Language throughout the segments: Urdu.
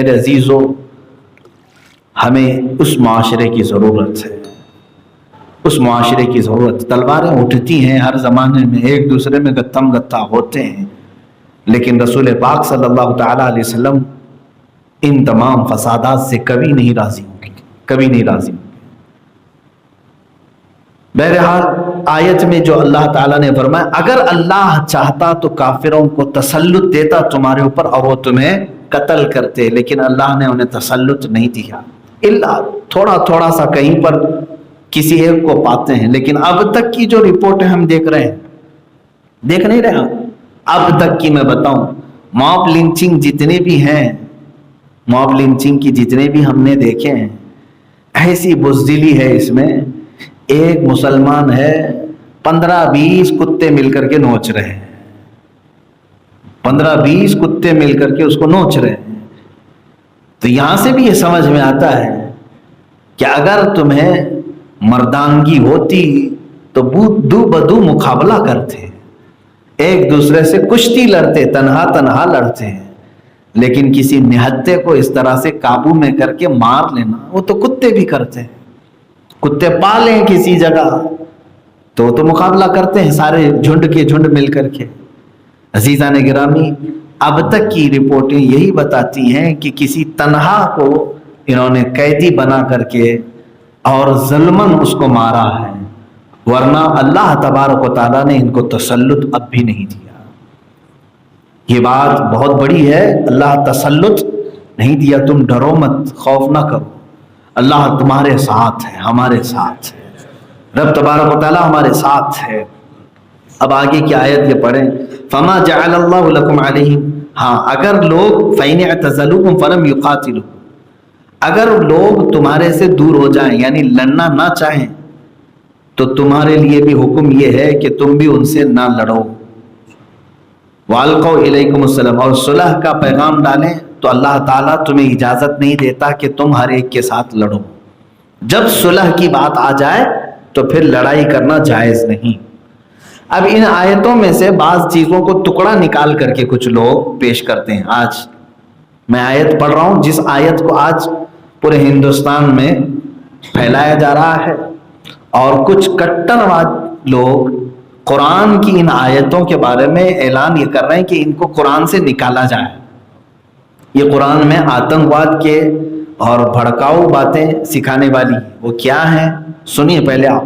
میرے عزیزوں، ہمیں اس معاشرے کی ضرورت ہے، اس معاشرے کی ضرورت۔ تلواریں اٹھتی ہیں ہر زمانے میں، ایک دوسرے میں گتھم گتھا ہوتے ہیں، لیکن رسول پاک صلی اللہ تعالیٰ علیہ وسلم ان تمام فسادات سے کبھی نہیں راضی ہوں گے، کبھی نہیں راضی ہوں گے۔ بہرحال آیت میں جو اللہ تعالیٰ نے فرمایا، اگر اللہ چاہتا تو کافروں کو تسلط دیتا تمہارے اوپر اور وہ تمہیں قتل کرتے، لیکن اللہ نے انہیں تسلط نہیں دیا، اللہ تھوڑا تھوڑا سا کہیں پر کسی ایک کو پاتے ہیں۔ لیکن اب تک کی جو رپورٹیں ہم دیکھ رہے ہیں، دیکھ نہیں رہے ہم، اب تک کی میں بتاؤں، موب لنچنگ جتنے بھی ہیں، موب لنچنگ کی جتنے بھی ہم نے دیکھے ہیں، ایسی بزدلی ہے اس میں۔ ایک مسلمان ہے، 15-20 کتے مل کر کے نوچ رہے ہیں، 15-20 کتے مل کر کے اس کو نوچ رہے ہیں۔ تو یہاں سے بھی یہ سمجھ میں آتا ہے کہ اگر تمہیں مردانگی ہوتی تو دو بدو مقابلہ کرتے، ایک دوسرے سے کشتی لڑتے، تنہا تنہا لڑتے ہیں، لیکن کسی نہتے کو اس طرح سے قابو میں کر کے مار لینا، وہ تو کتے بھی کرتے ہیں، کتے پالیں کسی جگہ تو وہ تو مقابلہ کرتے ہیں سارے جھنڈ کے جھنڈ مل کر کے۔ عزیزان گرامی، اب تک کی رپورٹیں یہی بتاتی ہیں کہ کسی تنہا کو انہوں نے قیدی بنا کر کے اور ظلماً اس کو مارا ہے، ورنہ اللہ تبارک و تعالیٰ نے ان کو تسلط اب بھی نہیں دیا۔ یہ بات بہت بڑی ہے، اللہ تسلط نہیں دیا، تم ڈرو مت، خوف نہ کرو، اللہ تمہارے ساتھ ہے، ہمارے ساتھ ہے، رب تبارک و تعالیٰ ہمارے ساتھ ہے۔ اب آگے کی آیت یہ پڑھیں، فما جعل اللہ لکم علیہم، ہاں اگر لوگ فَإِنِ اعْتَزَلُوكُمْ فَلَمْ يُقَاتِلُوكُمْ، اگر لوگ تمہارے سے دور ہو جائیں یعنی لڑنا نہ چاہیں تو تمہارے لیے بھی حکم یہ ہے کہ تم بھی ان سے نہ لڑو۔ وَأَلْقَوْا إِلَيْكُمُ السَّلَامَ، اور صلح کا پیغام ڈالیں تو اللہ تعالیٰ تمہیں اجازت نہیں دیتا کہ تم ہر ایک کے ساتھ لڑو۔ جب صلح کی بات آ جائے تو پھر لڑائی کرنا جائز نہیں۔ اب ان آیتوں میں سے بعض چیزوں کو ٹکڑا نکال کر کے کچھ لوگ پیش کرتے ہیں۔ آج میں آیت پڑھ رہا ہوں، جس آیت کو آج پورے ہندوستان میں پھیلایا جا رہا ہے، اور کچھ کٹرواد لوگ قرآن کی ان آیتوں کے بارے میں اعلان یہ کر رہے ہیں کہ ان کو قرآن سے نکالا جائے۔ یہ قرآن میں آتنکواد کے اور بھڑکاؤ باتیں سکھانے والی، وہ کیا ہیں سنیے پہلے آپ۔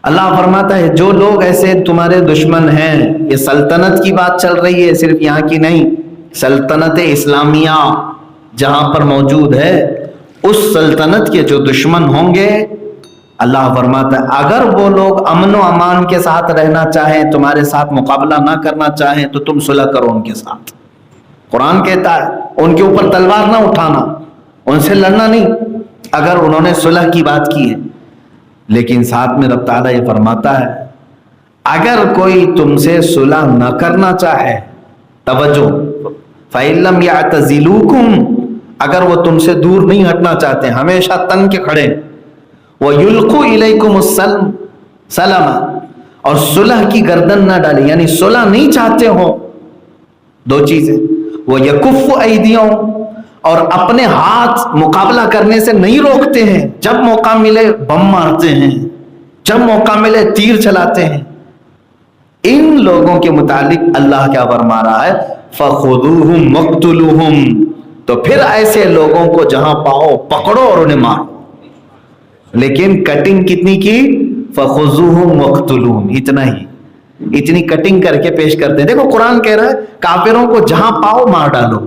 اللہ فرماتا ہے جو لوگ ایسے تمہارے دشمن ہیں، یہ سلطنت کی بات چل رہی ہے، صرف یہاں کی نہیں، سلطنت اسلامیہ جہاں پر موجود ہے، اس سلطنت کے جو دشمن ہوں گے، اللہ فرماتا ہے اگر وہ لوگ امن و امان کے ساتھ رہنا چاہیں، تمہارے ساتھ مقابلہ نہ کرنا چاہیں، تو تم صلح کرو ان کے ساتھ۔ قرآن کہتا ہے ان کے اوپر تلوار نہ اٹھانا، ان سے لڑنا نہیں، اگر انہوں نے صلح کی بات کی ہے۔ لیکن ساتھ میں رب تعالیٰ یہ فرماتا ہے اگر کوئی تم سے صلح نہ کرنا چاہے، توجہ، فَإِن لَّمْ يَعْتَزِلُوكُمْ، اگر وہ تم سے دور نہیں ہٹنا چاہتے، ہمیشہ تن کے کھڑے، وَيُلْقُوا إِلَيْكُمُ السَّلَامَ، اور صلح کی گردن نہ ڈالے، یعنی صلح نہیں چاہتے ہو، دو چیزیں، وَيَكُفُّ أَيْدِيَهُمْ، اور اپنے ہاتھ مقابلہ کرنے سے نہیں روکتے ہیں، جب موقع ملے بم مارتے ہیں، جب موقع ملے تیر چلاتے ہیں، ان لوگوں کے متعلق اللہ کیا فرما رہا ہے، فَخُذُوهُمْ وَاقْتُلُوهُمْ، تو پھر ایسے لوگوں کو جہاں پاؤ پکڑو اور انہیں مارو۔ لیکن کٹنگ کتنی کی، فَخُذُوهُمْ وَاقْتُلُوهُمْ، اتنا ہی، اتنی کٹنگ کر کے پیش کرتے ہیں۔ دیکھو قرآن کہہ رہا ہے کافروں کو جہاں پاؤ مار ڈالو۔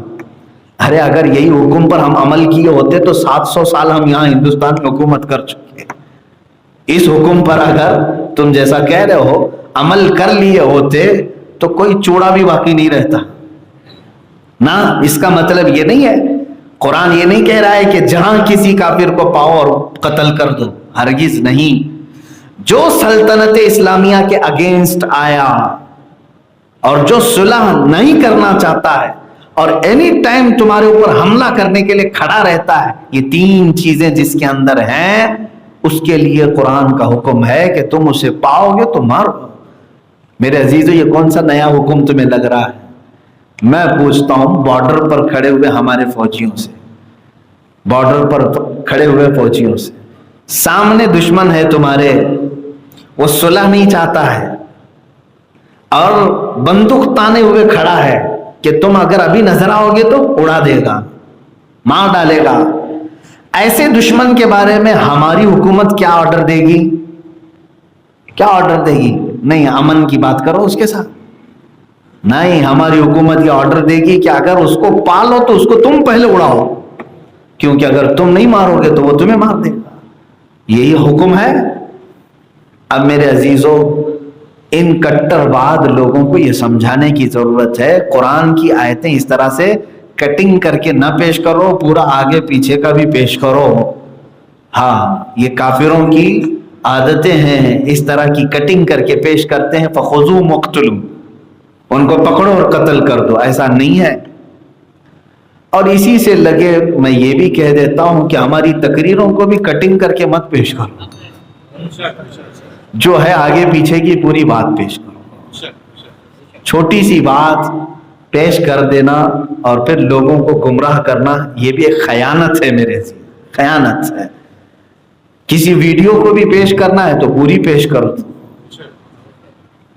ارے اگر یہی حکم پر ہم عمل کیے ہوتے تو 700 سال ہم یہاں ہندوستان میں حکومت کر چکے۔ اس حکم پر اگر تم جیسا کہہ رہے ہو عمل کر لیے ہوتے تو کوئی چوڑا بھی باقی نہیں رہتا نا۔ اس کا مطلب یہ نہیں ہے، قرآن یہ نہیں کہہ رہا ہے کہ جہاں کسی کافر کو پاؤ اور قتل کر دو، ہرگز نہیں۔ جو سلطنت اسلامیہ کے اگینسٹ آیا اور جو صلح نہیں کرنا چاہتا ہے اور اینی ٹائم تمہارے اوپر حملہ کرنے کے لیے کھڑا رہتا ہے، یہ تین چیزیں جس کے اندر ہیں، اس کے لیے قرآن کا حکم ہے کہ تم اسے پاؤ گے تو مارو۔ میرے عزیزو، یہ کون سا نیا حکم تمہیں لگ رہا ہے؟ میں پوچھتا ہوں بارڈر پر کھڑے ہوئے ہمارے فوجیوں سے، بارڈر پر کھڑے ہوئے فوجیوں سے، سامنے دشمن ہے تمہارے، وہ صلح نہیں چاہتا ہے اور بندوق تانے ہوئے کھڑا ہے کہ تم اگر ابھی نظر آؤ گے تو اڑا دے گا، مار ڈالے گا، ایسے دشمن کے بارے میں ہماری حکومت کیا آرڈر دے گی؟ کیا آرڈر دے گی؟ نہیں امن کی بات کرو اس کے ساتھ، نہیں ہماری حکومت یہ آرڈر دے گی کہ اگر اس کو پالو تو اس کو تم پہلے اڑاؤ، کیونکہ اگر تم نہیں مارو گے تو وہ تمہیں مار دے گا، یہی حکم ہے۔ اب میرے عزیزوں، ان کٹرواد لوگوں کو یہ سمجھانے کی ضرورت ہے، قرآن کی آیتیں اس طرح سے کٹنگ کر کے نہ پیش کرو، پورا آگے پیچھے کا بھی پیش کرو۔ ہاں یہ کافروں کی عادتیں ہیں، اس طرح کی کٹنگ کر کے پیش کرتے ہیں، فخذوا مقتلوا، ان کو پکڑو اور قتل کر دو، ایسا نہیں ہے۔ اور اسی سے لگے میں یہ بھی کہہ دیتا ہوں کہ ہماری تقریروں کو بھی کٹنگ کر کے مت پیش کرو، جو ہے آگے پیچھے کی پوری بات پیش کرو، چھوٹی سی بات پیش کر دینا اور پھر لوگوں کو گمراہ کرنا، یہ بھی ایک خیانت ہے میرے سے، خیانت ہے۔ کسی ویڈیو کو بھی پیش کرنا ہے تو پوری پیش کرو،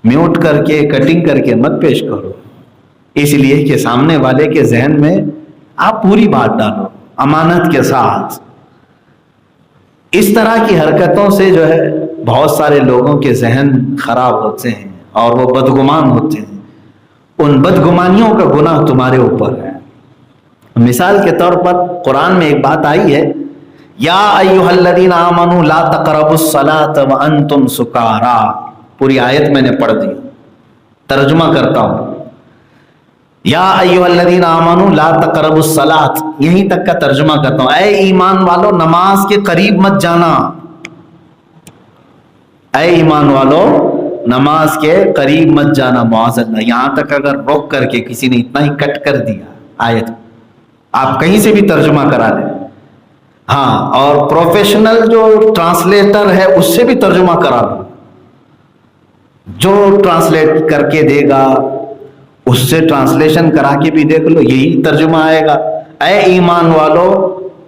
میوٹ کر کے کٹنگ کر کے مت پیش کرو، اس لیے کہ سامنے والے کے ذہن میں آپ پوری بات ڈالو امانت کے ساتھ۔ اس طرح کی حرکتوں سے جو ہے بہت سارے لوگوں کے ذہن خراب ہوتے ہیں اور وہ بدگمان ہوتے ہیں، ان بدگمانیوں کا گناہ تمہارے اوپر ہے۔ مثال کے طور پر قرآن میں ایک بات آئی ہے، یا ایھا الذین آمنوا لا تقربوا الصلاۃ وانتم سکارا، پوری آیت میں نے پڑھ دی، ترجمہ کرتا ہوں، یا ایھا الذین آمنوا لا تقربوا الصلاۃ، یہیں تک کا ترجمہ کرتا ہوں، اے ایمان والو نماز کے قریب مت جانا، اے ایمان والو نماز کے قریب مت جانا، معاذ اللہ۔ یہاں تک اگر روک کر کے کسی نے اتنا ہی کٹ کر دیا آیت، آپ کہیں سے بھی ترجمہ کرا لیں، ہاں، اور پروفیشنل جو ٹرانسلیٹر ہے اس سے بھی ترجمہ کرا لو، جو ٹرانسلیٹ کر کے دے گا اس سے ٹرانسلیشن کرا کے بھی دیکھ لو، یہی ترجمہ آئے گا، اے ایمان والو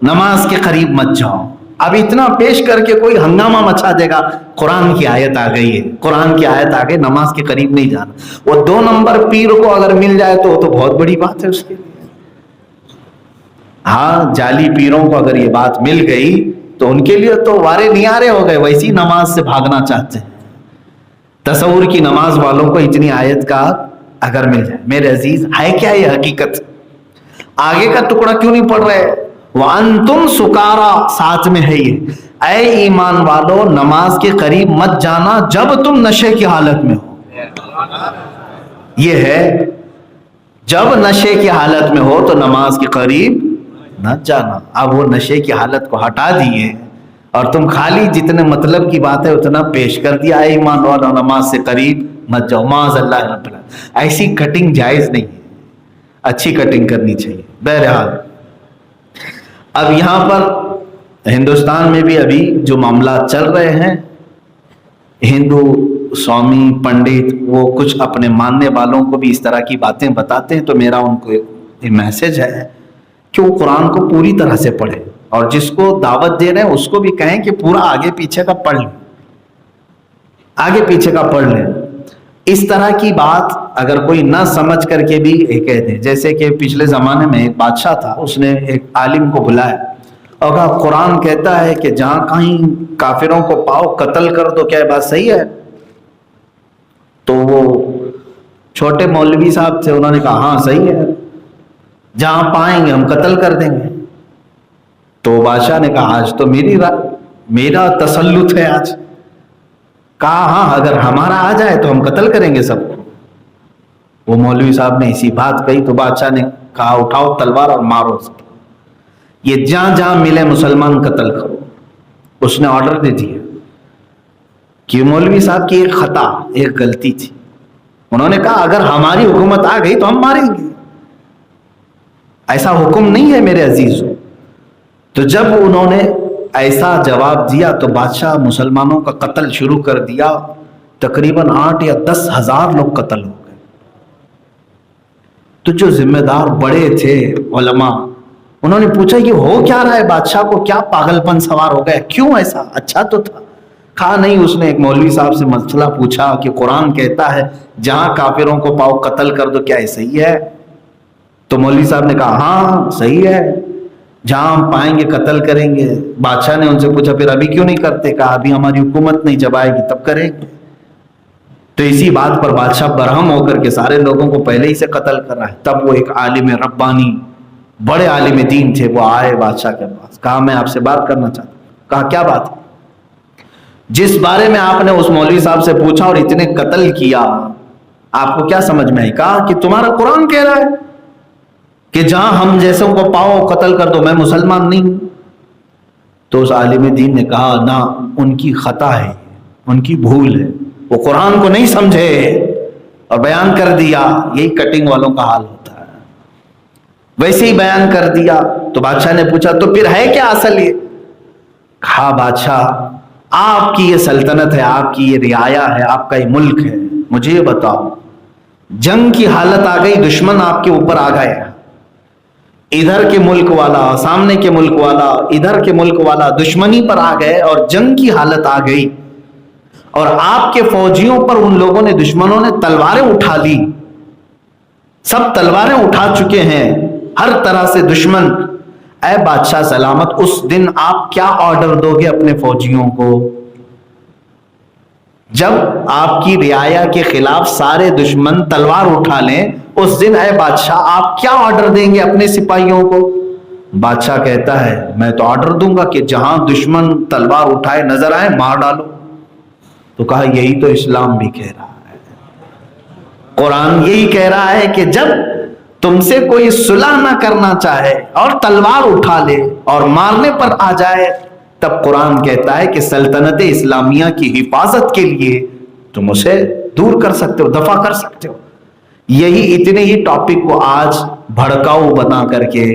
نماز کے قریب مت جاؤ۔ اب اتنا پیش کر کے کوئی ہنگامہ مچا دے گا، قرآن کی آیت آ گئی ہے، قرآن کی آیت آ گئی، نماز کے قریب نہیں جانا۔ وہ 2 نمبر پیر کو اگر مل جائے تو وہ تو بہت بڑی بات ہے اس کے لیے۔ ہاں جعلی پیروں کو اگر یہ بات مل گئی تو ان کے لیے تو وارے نیارے ہو گئے، ویسی نماز سے بھاگنا چاہتے ہیں۔ تصور کی نماز والوں کو اتنی آیت کا اگر مل جائے، میرے عزیز ہے کیا یہ حقیقت؟ آگے کا ٹکڑا کیوں نہیں پڑھ رہے؟ وَأَنْتُمْ سُكَارَى، ساتھ میں ہے یہ، اے ایمان والو نماز کے قریب مت جانا جب تم نشے کی حالت میں ہو، یہ ہے جب نشے کی حالت میں ہو تو نماز کے قریب نہ جانا۔ اب وہ نشے کی حالت کو ہٹا دیے اور تم خالی جتنے مطلب کی بات ہے اتنا پیش کر دیا، اے ایمان والو نماز سے قریب مت جاؤ، معاذ اللہ رب العالمین۔ ایسی کٹنگ جائز نہیں ہے، اچھی کٹنگ کرنی چاہیے۔ بہرحال اب یہاں پر ہندوستان میں بھی ابھی جو معاملات چل رہے ہیں، ہندو سوامی پنڈت وہ کچھ اپنے ماننے والوں کو بھی اس طرح کی باتیں بتاتے ہیں، تو میرا ان کو ایک میسج ہے کہ وہ قرآن کو پوری طرح سے پڑھیں، اور جس کو دعوت دے رہے ہیں اس کو بھی کہیں کہ پورا آگے پیچھے کا پڑھ لیں، آگے پیچھے کا پڑھ لیں۔ اس طرح کی بات اگر کوئی نہ سمجھ کر کے بھی کہہ دے، جیسے کہ پچھلے زمانے میں ایک بادشاہ تھا، اس نے ایک عالم کو بلایا اور کہا قرآن کہتا ہے کہ جہاں کہیں کافروں کو پاؤ قتل کر دو، کیا یہ بات صحیح ہے؟ تو وہ چھوٹے مولوی صاحب تھے، انہوں نے کہا ہاں صحیح ہے، جہاں پائیں گے ہم قتل کر دیں گے۔ تو بادشاہ نے کہا آج تو میرا تسلط ہے آج، کہا ہاں اگر ہمارا آ جائے تو ہم قتل کریں گے سب کو۔ وہ مولوی صاحب نے اسی بات کہی تو بادشاہ نے کہا اٹھاؤ تلوار اور مارو سب، یہ جہاں جہاں ملے مسلمان قتل کرو۔ اس نے آرڈر دے دیا کہ مولوی صاحب کی ایک خطا، ایک غلطی تھی، انہوں نے کہا اگر ہماری حکومت آ گئی تو ہم ماریں گے، ایسا حکم نہیں ہے میرے عزیزوں۔ تو جب انہوں نے ایسا جواب دیا تو بادشاہ مسلمانوں کا قتل شروع کر دیا، تقریباً 8 یا 10 ہزار لوگ قتل ہو گئے۔ تو جو ذمہ دار بڑے تھے علماء، انہوں نے پوچھا یہ ہو کیا رہا ہے، بادشاہ کو کیا پاگل پن سوار ہو گیا، کیوں ایسا، اچھا تو تھا؟ کہا نہیں، اس نے ایک مولوی صاحب سے مسئلہ پوچھا کہ قرآن کہتا ہے جہاں کافروں کو پاؤ قتل کر دو، کیا یہ صحیح ہے؟ تو مولوی صاحب نے کہا ہاں صحیح ہے، جہاں ہم پائیں گے قتل کریں گے۔ بادشاہ نے ان سے پوچھا پھر ابھی کیوں نہیں کرتے؟ کہا ابھی ہماری حکومت نہیں، جب آئے گی تب کریں گے۔ تو اسی بات پر بادشاہ برہم ہو کر کے سارے لوگوں کو پہلے ہی سے قتل کر رہا ہے۔ تب وہ ایک عالم ربانی، بڑے عالم دین تھے، وہ آئے بادشاہ کے پاس، کہا میں آپ سے بات کرنا چاہتا ہوں۔ کہا کیا بات ہے؟ جس بارے میں آپ نے اس مولوی صاحب سے پوچھا اور اتنے قتل کیا، آپ کو کیا سمجھ میں آئی؟ کہا کہ تمہارا قرآن کہہ رہا ہے کہ جہاں ہم جیسوں کو پاؤ قتل کر دو، میں مسلمان نہیں ہوں۔ تو اس عالم دین نے کہا نہ، ان کی خطا ہے، ان کی بھول ہے، وہ قرآن کو نہیں سمجھے، اور بیان کر دیا۔ یہی کٹنگ والوں کا حال ہوتا ہے، ویسے ہی بیان کر دیا۔ تو بادشاہ نے پوچھا تو پھر ہے کیا اصل؟ یہ کہا بادشاہ آپ کی یہ سلطنت ہے، آپ کی یہ رعایا ہے، آپ کا یہ ملک ہے، مجھے یہ بتاؤ، جنگ کی حالت آ گئی، دشمن آپ کے اوپر آ گئے، ادھر کے ملک والا، سامنے کے ملک والا، ادھر کے ملک والا دشمنی پر آ گئے اور جنگ کی حالت آ گئی، اور آپ کے فوجیوں پر ان لوگوں نے، دشمنوں نے تلواریں اٹھا لی، سب تلواریں اٹھا چکے ہیں، ہر طرح سے دشمن۔ اے بادشاہ سلامت، اس دن آپ کیا آرڈر دو گے اپنے فوجیوں کو؟ جب آپ کی رعایا کے خلاف سارے دشمن تلوار اٹھا لیں، اس دن اے بادشاہ آپ کیا آرڈر دیں گے اپنے سپاہیوں کو؟ بادشاہ کہتا ہے میں تو آرڈر دوں گا کہ جہاں دشمن تلوار اٹھائے نظر آئے مار ڈالو۔ تو کہا یہی تو اسلام بھی کہہ رہا ہے، قرآن یہی کہہ رہا ہے کہ جب تم سے کوئی صلح نہ کرنا چاہے اور تلوار اٹھا لے اور مارنے پر آ جائے، تب قرآن کہتا ہے کہ سلطنت اسلامیہ کی حفاظت کے لیے تم اسے دور کر سکتے ہو، دفع کر سکتے ہو۔ یہی اتنے ہی ٹاپک کو آج بھڑکاؤ بنا کر کے،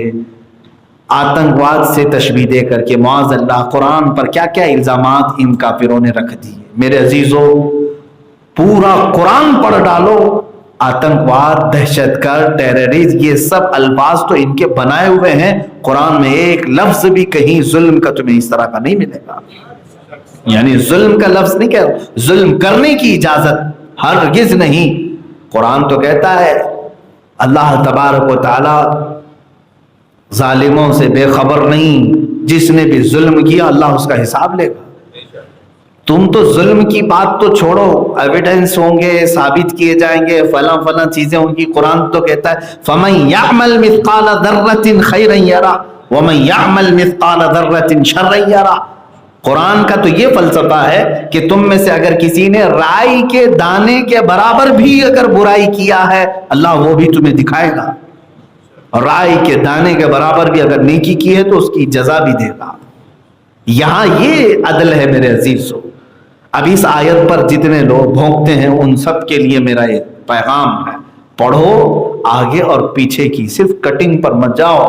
آتنکواد سے تشبیہ دے کر کے، معاذ اللہ قرآن پر کیا کیا الزامات ان کافروں نے رکھ دیے۔ میرے عزیزو، پورا قرآن پڑھ ڈالو، آتنکواد، دہشت گرد، ٹیررزم، یہ سب الفاظ تو ان کے بنائے ہوئے ہیں، قرآن میں ایک لفظ بھی کہیں ظلم کا تمہیں اس طرح کا نہیں ملے گا۔ یعنی ظلم کا لفظ نہیں کہہ رہا، ظلم کرنے کی اجازت ہرگز نہیں۔ قرآن تو کہتا ہے اللہ تبارک و تعالی ظالموں سے بے خبر نہیں، جس نے بھی ظلم کیا اللہ اس کا حساب لے گا۔ تم تو ظلم کی بات تو چھوڑو، ایویڈنس ہوں گے، ثابت کیے جائیں گے، فلاں فلاں چیزیں ہوں گی۔ قرآن تو کہتا ہے فَمَن يَعْمَلْ مِثْقَالَ ذَرَّةٍ خَيْرًا يَرَهُ وَمَن يَعْمَلْ مِثْقَالَ ذَرَّةٍ شَرًّا يَرَهُ۔ قرآن کا تو یہ فلسفہ ہے کہ تم میں سے اگر کسی نے رائی کے دانے کے برابر بھی اگر برائی کیا ہے، اللہ وہ بھی تمہیں دکھائے گا، اور رائی کے دانے کے برابر بھی اگر نیکی کی ہے تو اس کی جزا بھی دے گا۔ یہاں یہ عدل ہے میرے عزیزو۔ اب اس آیت پر جتنے لوگ بھونکتے ہیں ان سب کے لیے میرا یہ پیغام ہے، پڑھو آگے اور پیچھے کی، صرف کٹنگ پر مت جاؤ۔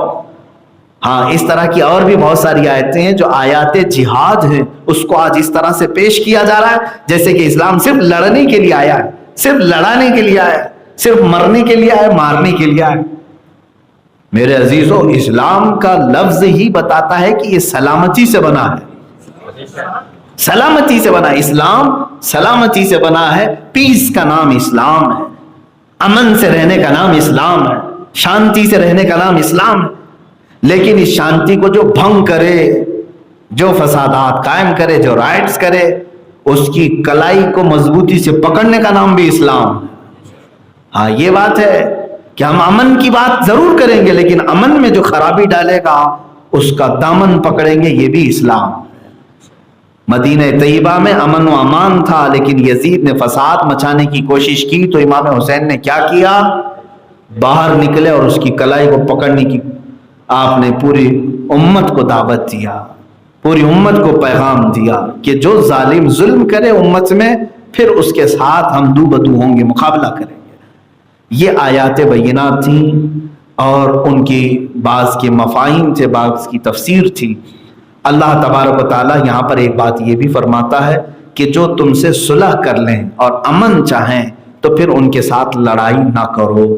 ہاں، اس طرح کی اور بھی بہت ساری آیتیں ہیں جو آیات جہاد ہیں، اس کو آج اس طرح سے پیش کیا جا رہا ہے جیسے کہ اسلام صرف لڑنے کے لیے آیا ہے، صرف لڑانے کے لیے آیا ہے، صرف مرنے کے لیے آیا ہے، مارنے کے لیے آیا ہے۔ میرے عزیزو، اسلام کا لفظ ہی بتاتا ہے کہ یہ سلامتی سے بنا ہے، سلامتی سے بنا ہے۔ اسلام سلامتی سے بنا ہے، پیس کا نام اسلام ہے، امن سے رہنے کا نام اسلام ہے، شانتی سے رہنے کا نام اسلام ہے۔ لیکن اس شانتی کو جو بھنگ کرے، جو فسادات قائم کرے، جو رائٹس کرے، اس کی کلائی کو مضبوطی سے پکڑنے کا نام بھی اسلام ہے۔ ہاں، یہ بات ہے کہ ہم امن کی بات ضرور کریں گے، لیکن امن میں جو خرابی ڈالے گا اس کا دامن پکڑیں گے، یہ بھی اسلام ہے۔ مدینہ طیبہ میں امن و امان تھا، لیکن یزید نے فساد مچانے کی کوشش کی تو امام حسین نے کیا کیا؟ باہر نکلے اور اس کی کلائی کو پکڑنے کی آپ نے پوری امت کو دعوت دیا، پوری امت کو پیغام دیا کہ جو ظالم ظلم کرے امت میں، پھر اس کے ساتھ ہم دو بدو ہوں گے، مقابلہ کریں گے۔ یہ آیات بینات تھیں اور ان کی بعض کے مفاہیم تھے، بعض کی تفسیر تھی۔ اللہ تبارک و تعالیٰ یہاں پر ایک بات یہ بھی فرماتا ہے کہ جو تم سے صلح کر لیں اور امن چاہیں تو پھر ان کے ساتھ لڑائی نہ کرو،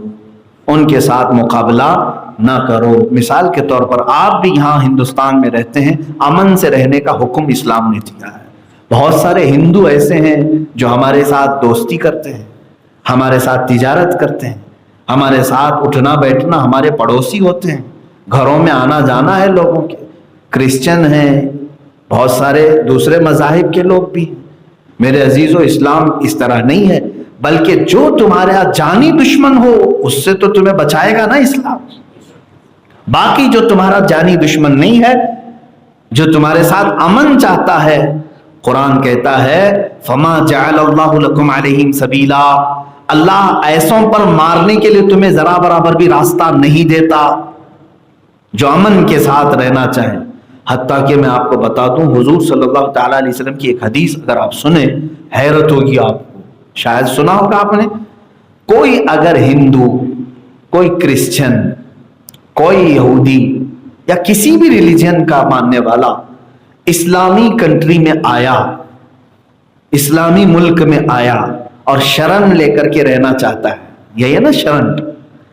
ان کے ساتھ مقابلہ نہ کرو۔ مثال کے طور پر آپ بھی یہاں ہندوستان میں رہتے ہیں، امن سے رہنے کا حکم اسلام نے دیا ہے۔ بہت سارے ہندو ایسے ہیں جو ہمارے ساتھ دوستی کرتے ہیں، ہمارے ساتھ تجارت کرتے ہیں، ہمارے ساتھ اٹھنا بیٹھنا، ہمارے پڑوسی ہوتے ہیں، گھروں میں آنا جانا ہے لوگوں کے۔ کرسچن ہیں، بہت سارے دوسرے مذاہب کے لوگ بھی۔ میرے عزیزو، اسلام اس طرح نہیں ہے، بلکہ جو تمہارے ہاں جانی دشمن ہو اس سے تو تمہیں بچائے گا نا اسلام۔ باقی جو تمہارا جانی دشمن نہیں ہے، جو تمہارے ساتھ امن چاہتا ہے، قرآن کہتا ہے فما جعل اللہ لکم علیہم سبیلا، اللہ ایسوں پر مارنے کے لیے تمہیں ذرا برابر بھی راستہ نہیں دیتا جو امن کے ساتھ رہنا چاہے۔ حتیٰ کہ میں آپ کو بتا دوں، حضور صلی اللہ تعالیٰ علیہ وسلم کی ایک حدیث اگر آپ سنیں حیرت ہوگی آپ کو، شاید سنا ہوگا آپ نے۔ کوئی اگر ہندو، کوئی کرسچن، کوئی یہودی یا کسی بھی ریلیجن کا ماننے والا اسلامی کنٹری میں آیا، اسلامی ملک میں آیا اور شرن لے کر کے رہنا چاہتا ہے، یہی ہے نا شرن،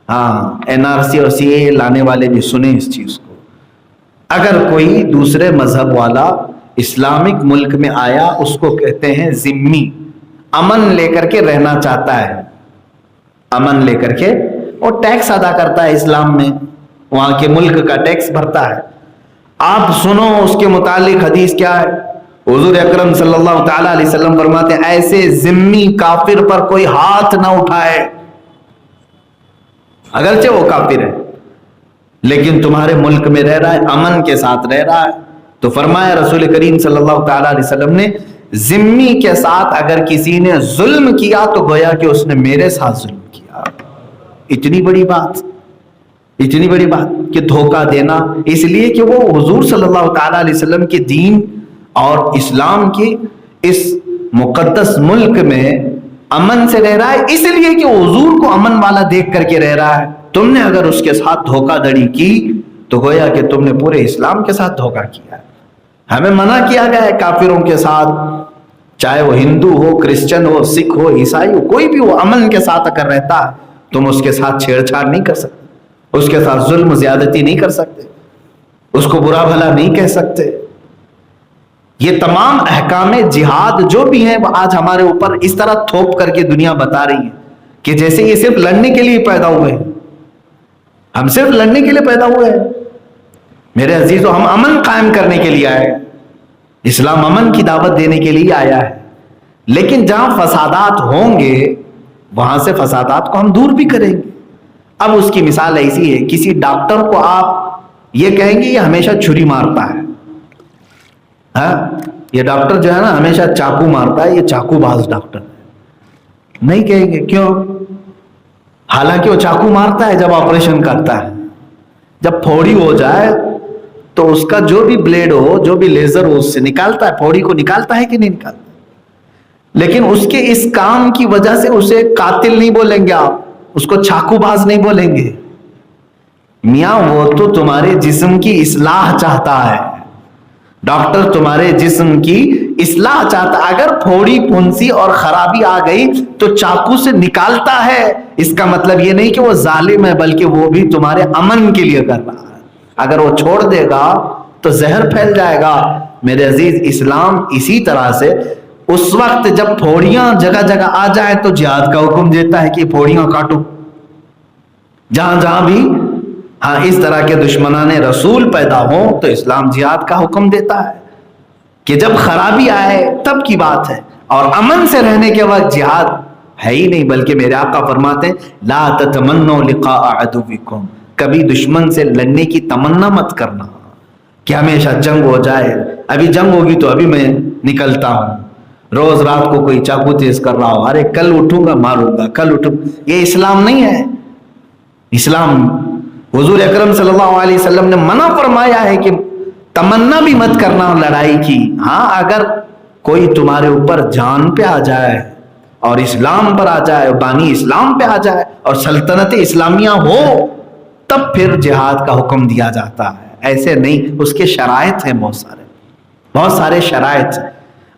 ہاں NRC اور CAA لانے والے بھی سنیں اس چیز کو۔ اگر کوئی دوسرے مذہب والا اسلامک ملک میں آیا، اس کو کہتے ہیں ذمی، امن لے کر کے رہنا چاہتا ہے، امن لے کر کے، وہ ٹیکس ادا کرتا ہے اسلام میں، وہاں کے ملک کا ٹیکس بھرتا ہے۔ آپ سنو اس کے متعلق حدیث کیا ہے۔ حضور اکرم صلی اللہ تعالیٰ علیہ وسلم فرماتے ہیں ایسے ذمی کافر پر کوئی ہاتھ نہ اٹھائے، اگرچہ وہ کافر ہے لیکن تمہارے ملک میں رہ رہا ہے، امن کے ساتھ رہ رہا ہے۔ تو فرمایا رسول کریم صلی اللہ تعالیٰ علیہ وسلم نے، ذمی کے ساتھ اگر کسی نے ظلم کیا تو گویا کہ اس نے میرے ساتھ ظلم کیا۔ اتنی بڑی بات، اتنی بڑی بات کہ دھوکہ دینا، اس لیے کہ وہ حضور صلی اللہ تعالیٰ علیہ وسلم کے دین اور اسلام کی اس مقدس ملک میں امن سے رہ رہا ہے، اس لیے کہ وہ حضور کو امن والا دیکھ کر کے رہ رہا ہے۔ تم نے اگر اس کے ساتھ دھوکہ دڑی کی تو گویا کہ تم نے پورے اسلام کے ساتھ دھوکہ کیا ہے۔ ہمیں منع کیا گیا ہے کافروں کے ساتھ، چاہے وہ ہندو ہو، کرسچن ہو، سکھ ہو، عیسائی ہو، کوئی بھی ہو، امن کے ساتھ اگر رہتا ہے تم اس کے ساتھ چھیڑ چھاڑ نہیں کر سکتے، اس کے ساتھ ظلم زیادتی نہیں کر سکتے، اس کو برا بھلا نہیں کہہ سکتے۔ یہ تمام احکام جہاد جو بھی ہیں وہ آج ہمارے اوپر اس طرح تھوپ کر کے دنیا بتا رہی ہے کہ جیسے یہ صرف لڑنے کے لیے پیدا ہوئے ہیں، ہم صرف لڑنے کے لیے پیدا ہوئے ہیں۔ میرے عزیزو، ہم امن قائم کرنے کے لیے آئے، اسلام امن کی دعوت دینے کے لیے آیا ہے، لیکن جہاں فسادات ہوں گے وہاں سے فسادات کو ہم دور بھی کریں گے۔ اب اس کی مثال ایسی ہے، کسی ڈاکٹر کو آپ یہ کہیں گے یہ ہمیشہ چھری مارتا ہے، ہاں یہ ڈاکٹر جو ہے نا ہمیشہ چاقو مارتا ہے، یہ چاقو باز ڈاکٹر ہے، نہیں کہیں گے۔ کیوں؟ حالانکہ وہ چاقو مارتا ہے جب آپریشن کرتا ہے، جب پھوڑی ہو جائے تو اس کا جو بھی بلیڈ ہو، جو بھی لیزر ہو، اس سے نکالتا ہے، پھوڑی کو نکالتا ہے کہ نہیں نکالتا؟ لیکن اس کے اس کام کی وجہ سے اسے قاتل نہیں بولیں گے آپ، اس کو چاقو باز نہیں بولیں گے۔ میاں وہ تو تمہارے جسم کی اصلاح چاہتا ہے، ڈاکٹر تمہارے جسم کی اصلاح چاہتا ہے۔ اگر پھوڑی پھنسی اور خرابی آ گئی تو چاقو سے نکالتا ہے، اس کا مطلب یہ نہیں کہ وہ ظالم ہے، بلکہ وہ بھی تمہارے امن کے لیے کر رہا ہے۔ اگر وہ چھوڑ دے گا تو زہر پھیل جائے گا۔ میرے عزیز، اسلام اسی طرح سے اس وقت جب پھوڑیاں جگہ جگہ آ جائے تو جہاد کا حکم دیتا ہے کہ پھوڑیاں کاٹو، جہاں جہاں بھی ہاں اس طرح کے دشمنان رسول پیدا ہوں تو اسلام جہاد کا حکم دیتا ہے کہ جب خرابی آئے تب کی بات ہے، اور امن سے رہنے کے وقت جہاد ہے ہی نہیں۔ بلکہ میرے آقا فرماتے ہیں لا تتمنوا لقاء عدوکم، کبھی دشمن سے لڑنے کی تمنا مت کرنا کہ ہمیشہ جنگ ہو جائے، ابھی جنگ ہوگی تو ابھی میں نکلتا ہوں، روز رات کو کوئی چاقو تیز کر رہا ہو، ارے کل اٹھوں گا ماروں گا، کل اٹھوں۔ یہ اسلام نہیں ہے۔ اسلام، حضور اکرم صلی اللہ علیہ وسلم نے منع فرمایا ہے کہ تمنا بھی مت کرنا لڑائی کی۔ ہاں اگر کوئی تمہارے اوپر جان پہ آ جائے اور اسلام پر آ جائے، بانی اسلام پہ آ جائے اور سلطنت اسلامیہ ہو، تب پھر جہاد کا حکم دیا جاتا ہے۔ ایسے نہیں، اس کے شرائط ہیں، بہت سارے شرائط۔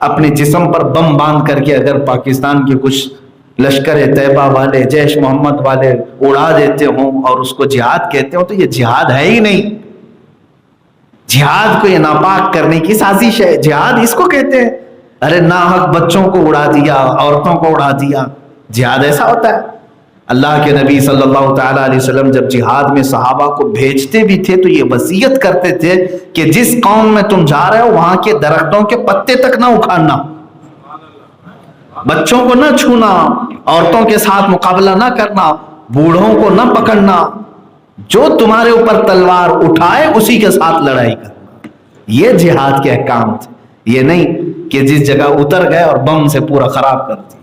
اپنے جسم پر بم باندھ کر کے اگر پاکستان کے کچھ لشکر طیبہ والے، جیش محمد والے اڑا دیتے ہوں اور اس کو جہاد کہتے ہوں، تو یہ جہاد ہے ہی نہیں۔ جہاد کو یہ ناپاک کرنے کی سازش ہے، جہاد اس کو کہتے ہیں۔ ارے ناحق بچوں کو اڑا دیا، عورتوں کو اڑا دیا، جہاد ایسا ہوتا ہے؟ اللہ کے نبی صلی اللہ تعالیٰ علیہ وسلم جب جہاد میں صحابہ کو بھیجتے بھی تھے تو یہ وصیت کرتے تھے کہ جس قوم میں تم جا رہے ہو وہاں کے درختوں کے پتے تک نہ اکھاڑنا، بچوں کو نہ چھونا، عورتوں کے ساتھ مقابلہ نہ کرنا، بوڑھوں کو نہ پکڑنا، جو تمہارے اوپر تلوار اٹھائے اسی کے ساتھ لڑائی کرنا۔ یہ جہاد کے احکام تھے، یہ نہیں کہ جس جگہ اتر گئے اور بم سے پورا خراب کر دیا،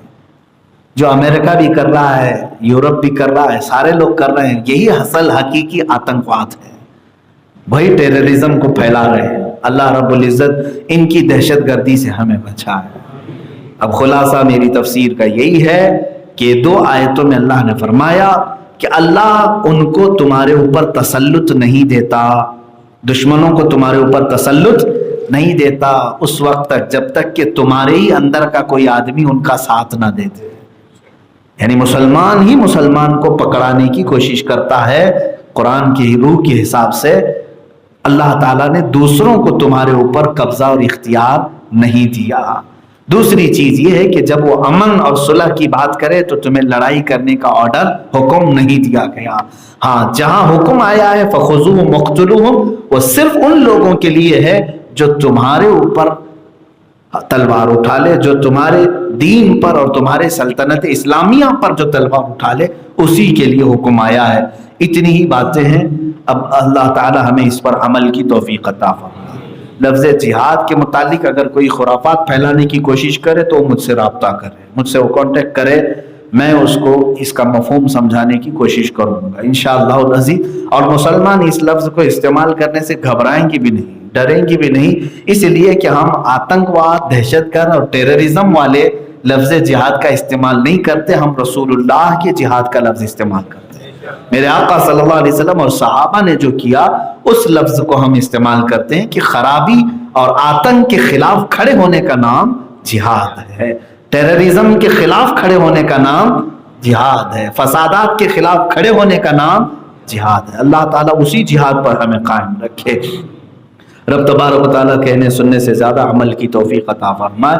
جو امریکہ بھی کر رہا ہے، یورپ بھی کر رہا ہے، سارے لوگ کر رہے ہیں۔ یہی اصل حقیقی آتنکواد ہے، وہی ٹیررزم کو پھیلا رہے ہیں۔ اللہ رب العزت ان کی دہشت گردی سے ہمیں بچائے۔ اب خلاصہ میری تفسیر کا یہی ہے کہ 2 آیتوں میں اللہ نے فرمایا کہ اللہ ان کو تمہارے اوپر تسلط نہیں دیتا، دشمنوں کو تمہارے اوپر تسلط نہیں دیتا اس وقت تک جب تک کہ تمہارے ہی اندر کا کوئی آدمی ان کا ساتھ نہ دے دے۔ یعنی مسلمان ہی مسلمان کو پکڑانے کی کوشش کرتا ہے۔ قرآن کی روح کے حساب سے اللہ تعالیٰ نے دوسروں کو تمہارے اوپر قبضہ اور اختیار نہیں دیا۔ دوسری چیز یہ ہے کہ جب وہ امن اور صلح کی بات کرے تو تمہیں لڑائی کرنے کا آرڈر، حکم نہیں دیا گیا۔ ہاں، جہاں حکم آیا ہے فَخُذُوهُمْ وَاقْتُلُوهُمْ، وہ صرف ان لوگوں کے لیے ہے جو تمہارے اوپر تلوار اٹھا لے، جو تمہارے دین پر اور تمہارے سلطنت اسلامیہ پر جو تلوار اٹھا لے، اسی کے لیے حکم آیا ہے۔ اتنی ہی باتیں ہیں، اب اللہ تعالی ہمیں اس پر عمل کی توفیق عطا فرمائے۔ لفظ جہاد کے متعلق اگر کوئی خرافات پھیلانے کی کوشش کرے تو وہ مجھ سے رابطہ کرے، مجھ سے وہ کانٹیکٹ کرے، میں اس کو اس کا مفہوم سمجھانے کی کوشش کروں گا انشاءاللہ العزیز۔ اور مسلمان اس لفظ کو استعمال کرنے سے گھبرائیں گی بھی نہیں، ڈریں گی بھی نہیں، اس لیے کہ ہم آتنکواد، دہشت گرد اور ٹیررزم والے لفظ جہاد کا استعمال نہیں کرتے، ہم رسول اللہ کے جہاد کا لفظ استعمال کرتے ہیں۔ میرے آقا صلی اللہ علیہ وسلم اور صحابہ نے جو کیا اس لفظ کو ہم استعمال کرتے ہیں کہ خرابی اور آتنک کے خلاف کھڑے ہونے کا نام جہاد ہے، ٹیررزم کے خلاف کھڑے ہونے کا نام جہاد ہے، فسادات کے خلاف کھڑے ہونے کا نام جہاد ہے۔ اللہ تعالیٰ اسی جہاد پر ہمیں قائم رکھے۔ رب تبارک و تعالیٰ کہنے سننے سے زیادہ عمل کی توفیق عطا فرمائے۔